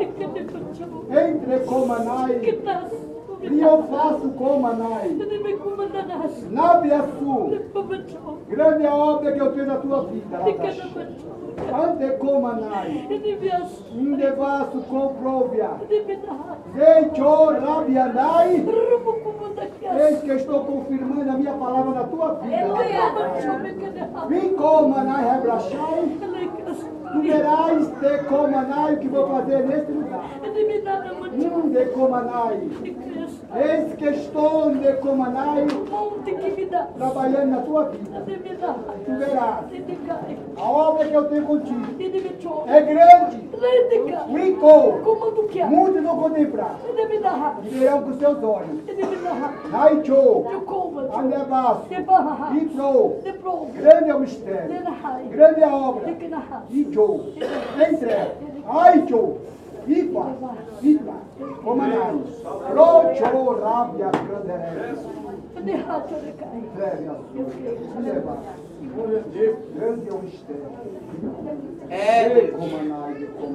Entre Comanai. E eu faço Comanai. Nabiaçu. Grande obra que eu fiz na tua vida. Ante Comanai. Indevaço Comprovia. Zeicho Rabianai. Eis que estou confirmando a minha palavra na tua vida. Vim Comanai Rebrachai. Tu verás de Comanai o que vou fazer neste lugar. De Comanai. Eis que estou de Comanai trabalhando na tua vida. Tu verás. A obra que eu tenho contigo é grande. Rico. Muito não contemplar. E verão com seus olhos. Raicho. Andebaço. Itro. Grande é o mistério. Grande é a obra. Icho. Entre. Aicho. Ipa. Ipa. Comanai. Rocho. Rabia. Granderé. Grande é o mistério.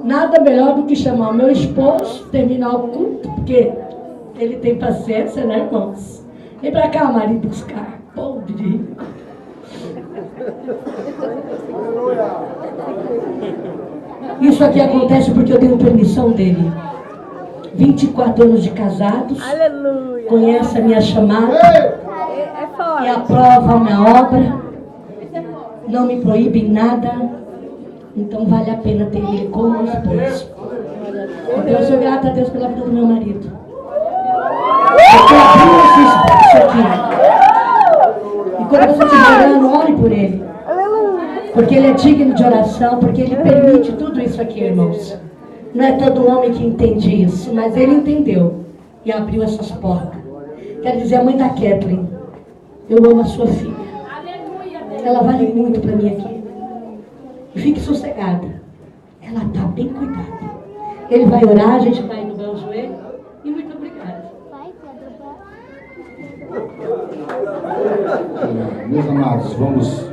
Nada melhor do que chamar o meu esposo, terminar o culto, porque ele tem paciência, né, irmãos? Vem pra cá, marido, buscar. Pobre de rico. Isso aqui acontece porque eu tenho permissão dele. 24 anos de casados. Aleluia. Conhece a minha chamada. E aprova a minha obra. Não me proíbe em nada. Então vale a pena ter ele como esposo. Então eu sou grata a Deus pela vida do meu marido. Eu abrindo esse espaço aqui. E quando você estiver orando, ore por ele. Porque ele é digno de oração, porque ele permite tudo isso aqui, irmãos. Não é todo homem que entende isso, mas ele entendeu e abriu essas portas. Quero dizer, a mãe da Kathleen, eu amo a sua filha. Ela vale muito para mim aqui. E fique sossegada. Ela está bem cuidada. Ele vai orar, a gente vai dobrar o joelho. E muito obrigada. Meus amados, vamos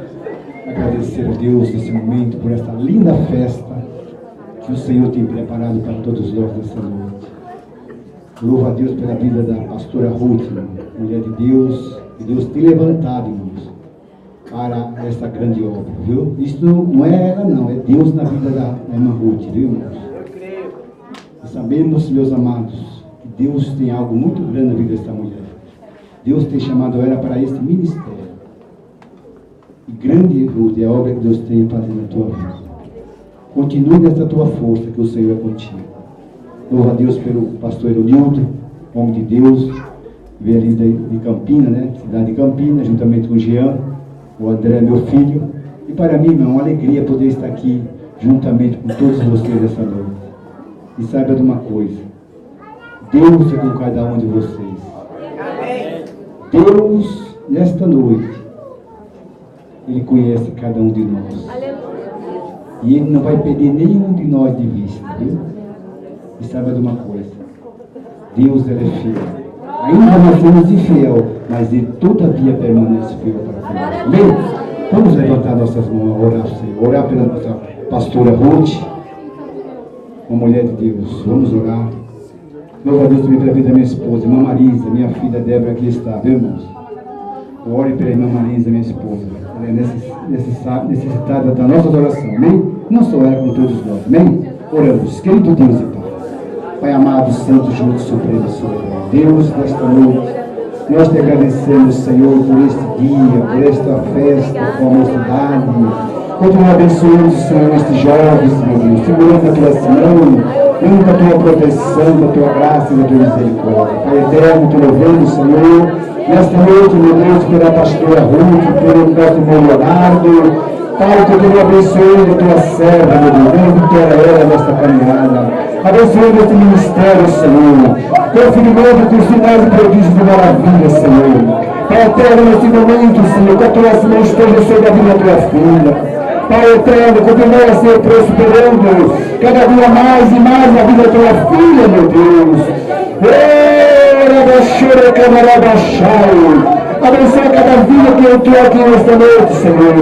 agradecer a Deus nesse momento por essa linda festa que o Senhor tem preparado para todos nós nessa noite. Louvo a Deus pela vida da pastora Ruth, mulher de Deus, e Deus tem levantado, irmãos, para essa grande obra, viu? Isso não é ela não, é Deus na vida da irmã Ruth, viu, irmãos? E sabemos, meus amados, que Deus tem algo muito grande na vida dessa mulher. Deus tem chamado ela para esse ministério. E grande, Ruth, é a obra que Deus tem fazendo na tua vida. Continue nessa tua força, que o Senhor é contigo. Louvo a Deus pelo pastor Eronildo, homem de Deus, veio ali de Campinas, né? Cidade de Campinas, juntamente com o Jean, o André, meu filho. E para mim, irmão, é uma alegria poder estar aqui, juntamente com todos vocês essa noite. E saiba de uma coisa, Deus é com cada um de vocês. Deus, nesta noite, Ele conhece cada um de nós. E Ele não vai perder nenhum de nós de vista, viu? E saiba de uma coisa, Deus, Ele é fiel. Ainda nós somos infiel, mas Ele todavia permanece fiel para conosco. Amém? Vamos levantar nossas mãos a orar, Senhor. Orar pela nossa pastora Ruth, uma mulher de Deus. Vamos orar. Louvo a Deus também pela vida da minha esposa, irmã Marisa, minha filha Débora, aqui está, viu, irmãos? Ore pela irmã Marisa, minha esposa. Ela é necessitada da nossa oração, amém? Não só ela, como todos nós, amém? Oramos, querido Deus e Pai. Pai amado, Santo, Junto, Supremo, Soberano. Deus, nesta noite, nós te agradecemos, Senhor, por este dia, por esta festa, por a mocidade. Continua abençoando, Senhor, estes jovens, meu Deus, segurando a tua mão, dando a tua proteção, a tua graça e a tua misericórdia. Pai eterno, te louvamos, Senhor, nesta noite, meu Deus, pela pastora Ruth, pelo nosso irmão Leonardo. Pai, continua abençoando a tua serva, meu Deus, dando vitória a ela nesta caminhada. Abençoando este ministério, Senhor. Confirmando com sinais e prodígios de maravilha, Senhor. Pai eterno, neste momento, Senhor, que a tua mão esteja sobre a vida da tua filha. Pai eterno, continua, Senhor, prosperando cada dia mais e mais na vida da tua filha, meu Deus. Abençoa cada vida que eu estou aqui nesta noite, Senhor.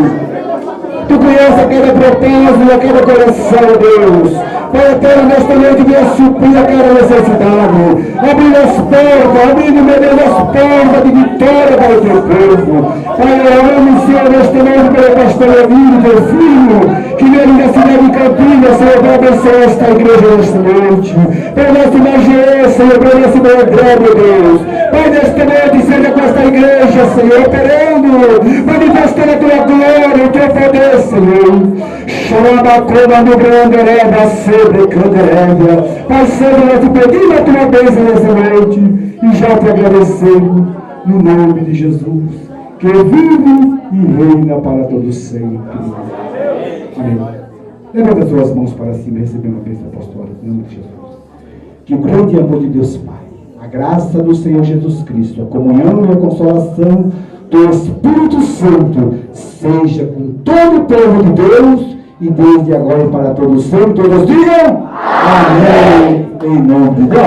Tu conheces cada propósito, cada coração, Deus. Pai eterno, nesta noite venha suprir a cada necessidade. Abrindo as portas, abrindo, meu Deus, as portas de vitória para o teu povo. Pai, eu amo, Senhor, nesta noite pelo pastor Levinho, teu filho, que vem da cidade de Campinas, Senhor, para abençoar esta igreja nesta noite. Para nossa imagem, Senhor, para nossa glória, meu Deus. Pai, nesta noite, seja com esta igreja, Senhor, operando, manifestando a tua glória, o teu poder, Senhor. Xarabacoma no grande ereba, sempre canderévia. Pai Santo, nós te pedimos a tua bênção nessa noite e já te agradecemos no nome de Jesus, que vive e reina para todo sempre. Amém. Levanta as suas mãos para cima e recebendo a bênção apostólica, em nome de Jesus. Que o grande amor de Deus Pai, a graça do Senhor Jesus Cristo, a comunhão e a consolação do Espírito Santo seja com todo o povo de Deus e desde agora e para todos sempre. Todos digam amém. Em nome de Deus.